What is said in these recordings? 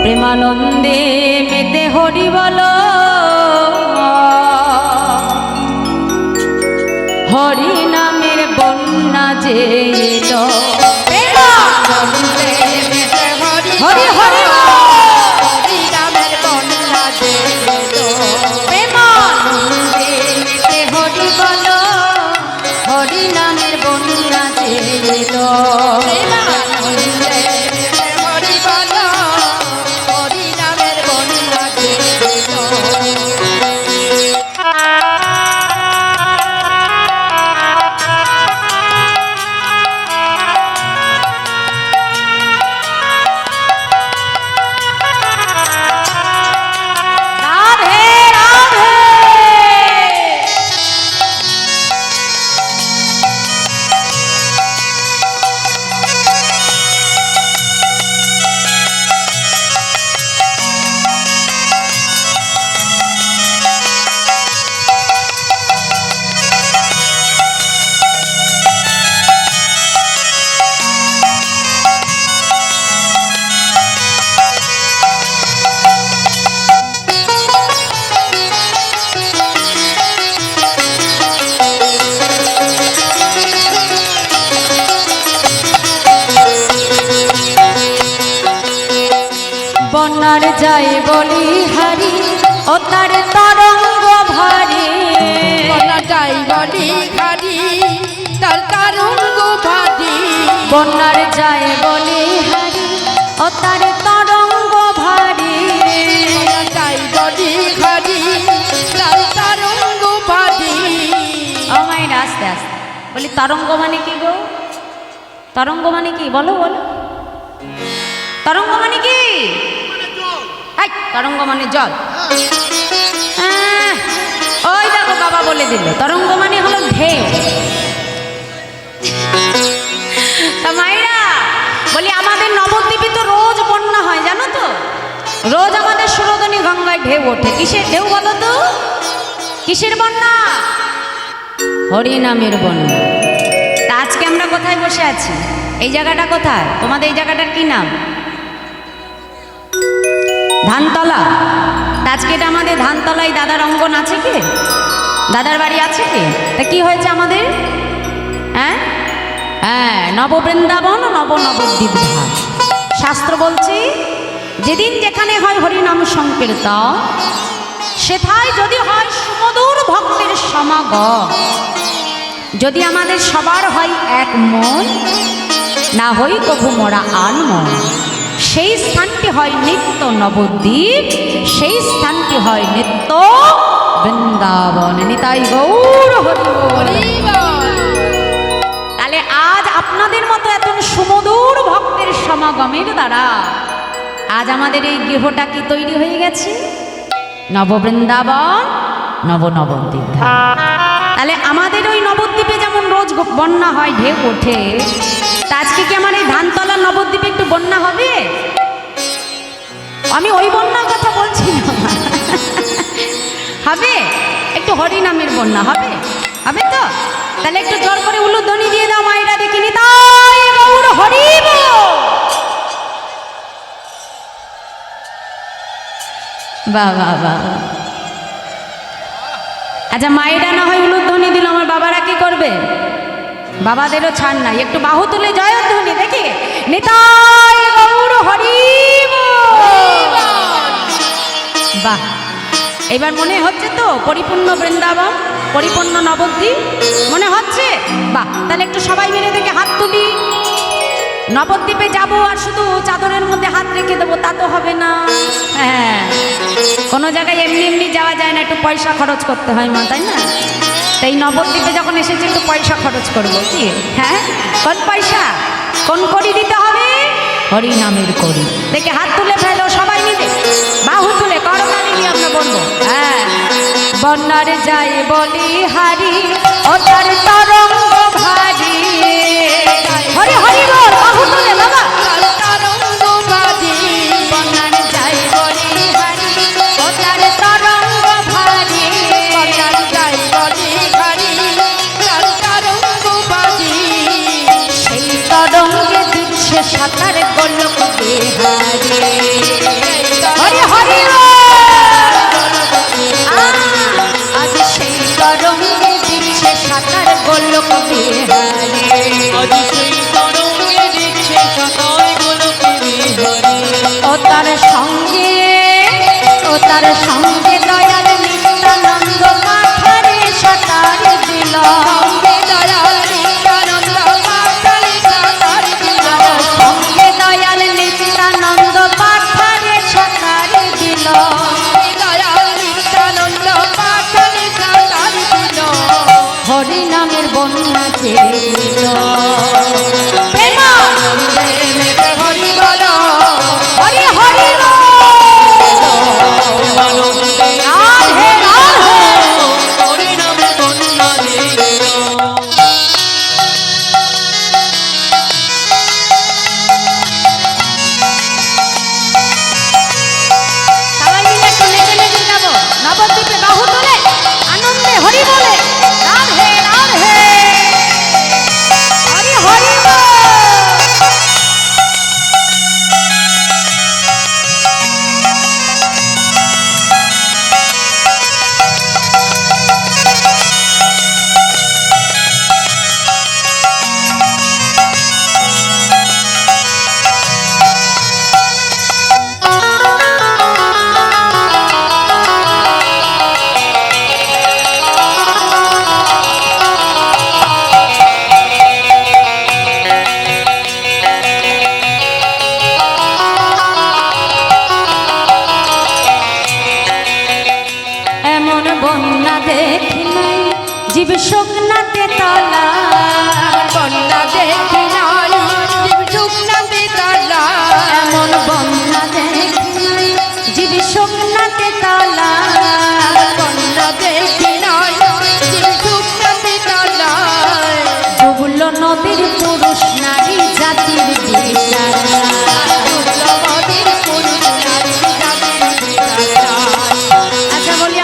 প্রেমানন্দে মেতে হরি বলো, হরি নামের বন্যা যে এলো। প্রেমানন্দে মেতে হরি হরি হরি হরি নামের বন্যা যে এলো। প্রেমানন্দে মেতে হরি বলো, হরি নামের বন্যা যে এলো। বন্যার যায় বলি হারি, ও তার তরঙ্গ ভারী। বন্যার যায় বলি হারি, তার তরঙ্গ ভারী। বন্যার যায় বলি হারি, ও তার তরঙ্গ ভারী। বন্যার যায় বলি হারি, তার তরঙ্গ ভারী। ও মাইরা আস্তে আস্তে বলি, তরঙ্গ মানে কি গো? তরঙ্গ মানে কি বলো বলো? তরঙ্গ মানে কি? তরঙ্গ মানে জল। ওই দেখো বাবা বলে দিল, তরঙ্গ মানে হলো ঢেউ। তা মায়েরা বলি, আমাদের নবদ্বীপে তো রোজ বন্যা হয় জানো তো? রোজ আমাদের সুরধনী গঙ্গায় ঢেউ ওঠে। কিসের ঢেউ বলো তো? কিসের বন্যা? হরিনামের বন্যা। তা আজকে আমরা কোথায় বসে আছি? এই জায়গাটা কোথায়? তোমাদের এই জায়গাটার কি নাম? ধানতলা। আজকে এটা আমাদের ধানতলায় দাদার অঙ্গন আছে কি? দাদার বাড়ি আছে কি? তা কি হয়েছে আমাদের? হ্যাঁ হ্যাঁ, নববৃন্দাবন নবদ্বীপ ধাম। শাস্ত্র বলছি, যেদিন যেখানে হয় হরিনাম সংকীর্তন, সেথায় যদি হয় সুমধুর ভক্তের সমাগম, যদি আমাদের সবার হয় এক মন, না হই কভু মোরা আনমন, সেই স্থানটি হয় নিত্য নবদ্বীপ, সেই স্থানটি হয় নিত্য বৃন্দাবন। নিতাই গৌর হরি বল। তাহলে আজ আপনাদের মতো এত সুমধুর ভক্তের সমাগমের দ্বারা আজ আমাদের এই গৃহটা কি তৈরি হয়ে গেছে? নববৃন্দাবন নবদ্বীপ ধাম। তাহলে আমাদের ওই নবদ্বীপে যেমন রোজ বন্যা হয়, ঢেউ ওঠে, তা আজকে কি আমার এই ধানতলা নবদ্বীপে একটু বন্যা হবে? আমি ওই বন্যার কথা বলছি না। হবে একটু হরিনামের বন্যা হবে? হবে তো? তাহলে একটু জোর করে উলুধ্বনি দিয়ে দাও মায়েরা, দেখিনি। তাই গৌর হরি বল। বাহ বাহ বাহ। আচ্ছা, মায়েরা না হয় উলুধ্বনি দিল, আমার বাবারা কি করবে? বাবাদেরও ছাড় নাই, একটু বাহু তুলে জয়ধ্বনি দেখি। নিতাই গৌর হরি বল। বাহ, এবার মনে হচ্ছে তো পরিপূর্ণ বৃন্দাবন, পরিপূর্ণ নবদ্বীপ মনে হচ্ছে? বাহ, তাহলে একটু সবাই মিলে থেকে হাত তুলি। নবদ্বীপে যাবো আর শুধু চাদরের মধ্যে হাত রেখে দেবো তা তো হবে না। হ্যাঁ, কোনো জায়গায় এমনি এমনি যাওয়া যায় না, একটু পয়সা খরচ করতে হয় মা, তাই না? তাই নবদ্বীপে যখন এসেছি একটু পয়সা খরচ করবো। কি? হ্যাঁ, কোন পয়সা? কোন করি দিতে হবে? হরি নামের করি। দেখে হাত তুলে ফেলো সবাই মিলে, বাহু তুলে করোনালি নিয়ে আমরা বলবো। হ্যাঁ, বন্যার যায় বলি হারি, ও তার তরঙ্গ ভারী। হরি হরি বল, বাহু তুলে বাবা। তরঙ্গ ভারী। বন্যার যায় বলি হারি, ও তার তরঙ্গ ভারী। বন্যার যায় বলি হারি, তার তরঙ্গ ভারী। সেই তরঙ্গে দিচ্ছে সাঁতার গোলক বিহারী। সঙ্গে ও তার সঙ্গে দয়াল নিত্যানন্দ কাঠারে সাঁতার দিল সঙ্গে দয়াল নিত্যানন্দ কাঠারে সাঁতার দিল সঙ্গে দয়াল নিত্যানন্দ কাঠারে সাঁতার দিল দয়াল নিত্যানন্দ কাঠারে সাঁতার দিল হরি নামের বন্যা ছেড়ে দিল মেতে হরি বল হরি হরি রাধে রাধে সবাই মিলে একটু নেচে নেচে যাবো নবদ্বীপে বাহু তোলে আনন্দে হরি বলে রাধে রাধে হরি হরি বল। এমন বন্যা দেখি নাই জীব শুকনাতে তলা বন্যা দেখি নাই শুকনাতে তলা এমন বন্যা দেখি নাই জীব শুকনাতে তলা বন্যা দেখি নাই শুকনাতে তলা ডুবলো নদীর পুরুষ নারী জাতির বিচারা আচ্ছা বলি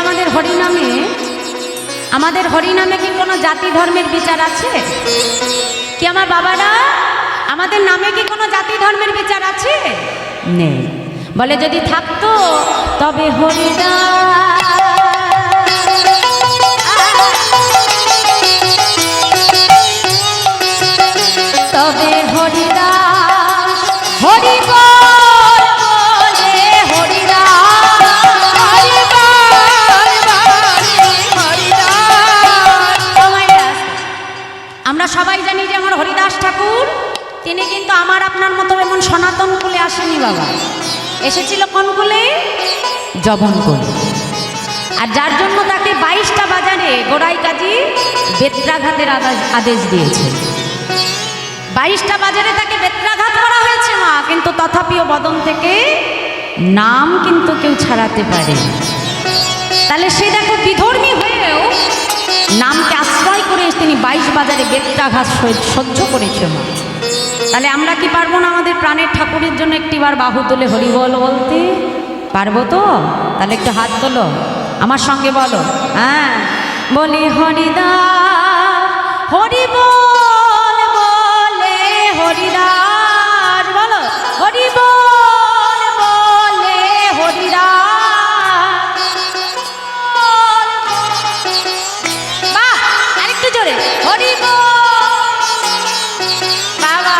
আমাদের হরিনামে কি কোনো জাতি ধর্মের বিচার আছে কি আমার বাবারা? আমাদের নামে কি কোনো জাতি ধর্মের বিচার আছে? নেই। বলে যদি থাকতো তবে তবে হরিদাস হরিবল বলে আমরা সবাই জানি যে আমার হরিদাস ঠাকুর তিনি কিন্তু আমার আপনার মতো এমন সনাতন কুলে আসেনি বাবা, এসেছিল কোন কুলে? জবন কুলে। আর যার জন্য তাকে 22টা বাজারে গোড়াই কাজী বেত্রাঘাতের আদেশ দিয়েছে। 22টা বাজারে তাকে বেত্রাঘাত করা হয়েছে মা, কিন্তু তথাপিও বদন থেকে নাম কিন্তু কেউ ছাড়াতে পারে। তাহলে সে দেখো বিধর্মী হয়েও নামকে আশ্রয় করে তিনি 22 বাজারে বেত্রাঘাত সহ্য করেছে মা। তাহলে আমরা কি পারবো না আমাদের প্রাণের ঠাকুরের জন্য একটিবার বাহু তুলে হরিবল বলতে? পারবো তো? তাহলে একটু হাত তোলো, আমার সঙ্গে বলো। হ্যাঁ, বলি হরিদাস হরিবল বলে হরিদাস, বলো হরিবল বলে হরিদাস। বাহ, আরেকটু জোরে হরিবল। বাবা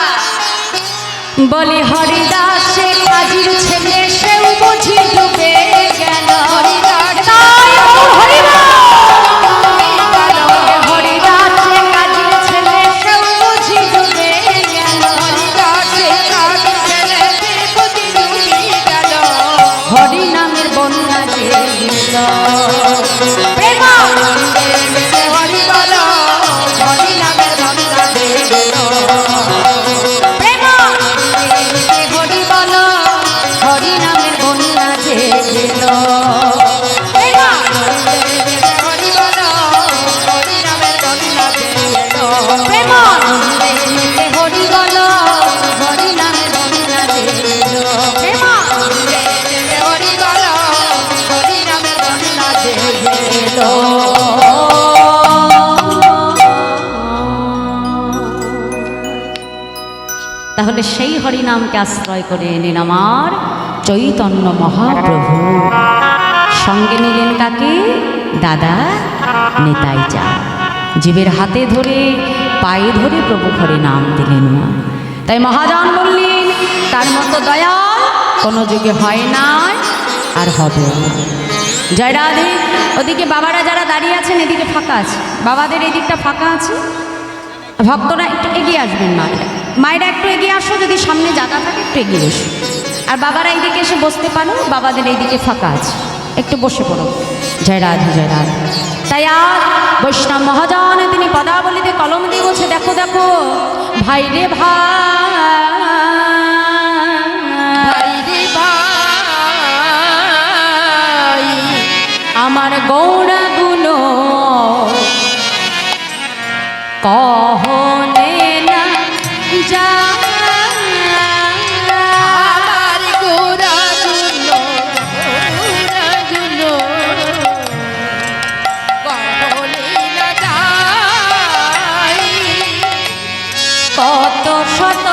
বলি হরিদাস সে কাজীর ছেলে, সেও বুঝি ডুবে গেল। হরিদাস সে কাজীর ছেলে, সেও বুঝি ডুবে গেল। হরি নামের বন্যা যে দিল প্রেম হরি বল হরি নামের বন্যা দিল প্রেম হরি বল হরি নামের বন্যা যে দিল প্রেম হরি বল হরি নামের বন্যা দিল প্রেম হরি বল হরি নামের বন্যা যে দিল প্রেম হরি বল হরি নামের বন্যা দিল তাহলে সেই হরিনামকে আশ্রয় করে নিন আমার চৈতন্য মহাপ্রভু। সঙ্গে নিলেন কাকে? দাদা নেতাই চা। জীবের হাতে ধরে পায়ে ধরে প্রভু হরিনাম দিলেন না। তাই মহাজন বললেন তার মতো দয়াল কোনো যুগে হয় নাই আর হবে না। জয় রাধে। ওদিকে বাবারা যারা দাঁড়িয়ে আছেন এদিকে ফাঁকা আছে, বাবাদের এদিকটা ফাঁকা আছে, ভক্তরা একটু এগিয়ে আসবেন। মায়েরা একটু এগিয়ে আসো, যদি সামনে জায়গা থাকে একটু এগিয়ে এসো। আর বাবারা এইদিকে এসে বসতে পারো, বাবাদের এইদিকে ফাঁকা আছে, একটু বসে পড়ো। জয় রাধে জয় রাধে। তাই আর বৈষ্ণব মহাজন তিনি পদাবলিতে কলম দিয়ে বলছে, দেখো দেখো ভাই রে ভাই, আমার গৌড়াগুলো কহনে না যা, আমার গোরাগুলো কহলে না যাই, কত শত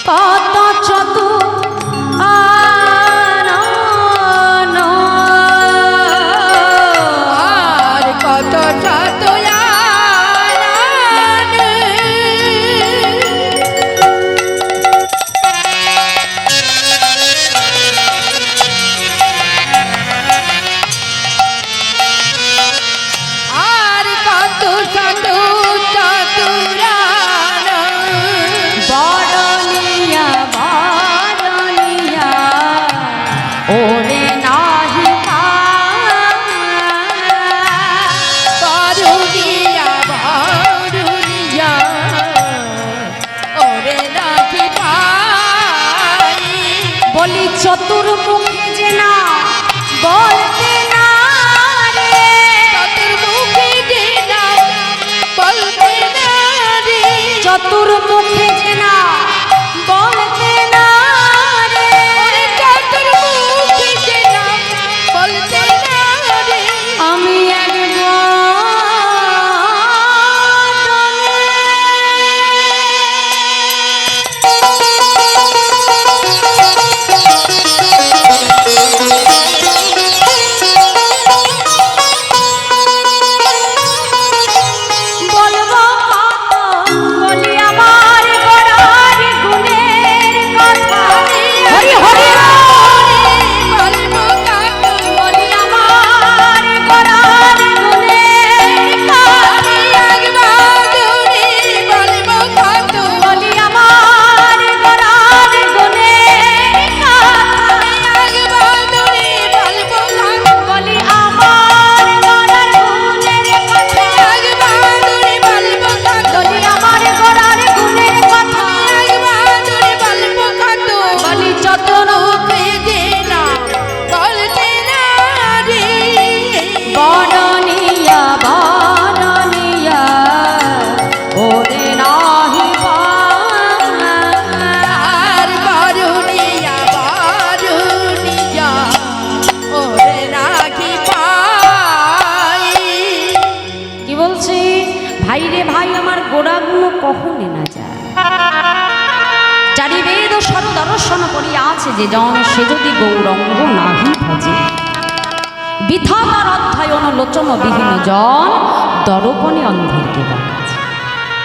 কত চতুর আর কত আর কত চতুরান বড়লিয়া বড়লিয়া ওরে নাহি বারুলিয়া বারুলিয়া ওরে নাকি পাই, বলি চতুর্মুখী যে না বলতে না রে, চতুর্মুখী যে না বলতে না রে, চতুর্মুখী যে না বলতে না রে, ওরে চতুর্মুখী যে না বলতে না রে, আমি বলবো কত, বলি আমার গোড়ার গুণের কথা। হরি হরি বলবো কাকু বলি আমার গোড়ার গুণের কথা। বাদুরি বলবো কাকু বলি আমার গোড়ার গুণের কথা। বাদুরি বলবো কাকু বলি আমার গোড়ার গুণের কথা। বাদুরি বলবো কাকু বলি আমার গোড়ার গুণের কথা। বাদুরি বলবো কাকু বলি চতুর্মুখী যে না বলতে না রে, বড়নিয়া বড়নিয়া ওরে নাহি আর বারুলিয়া বারুলিয়া ওরে নাকি পাই, কি বলছি ভাই রে ভাই, আমার গোড়াগুলো কখনে না যায়। চারি বেদ সর দর্শন করিয়া আছে যে জন, সে যদি গৌরঙ্গ নাহি ভজে। বৃথা তার অধ্যয়ন লোচন বিহীন জন, দর্পণে অন্ধের কে বলে।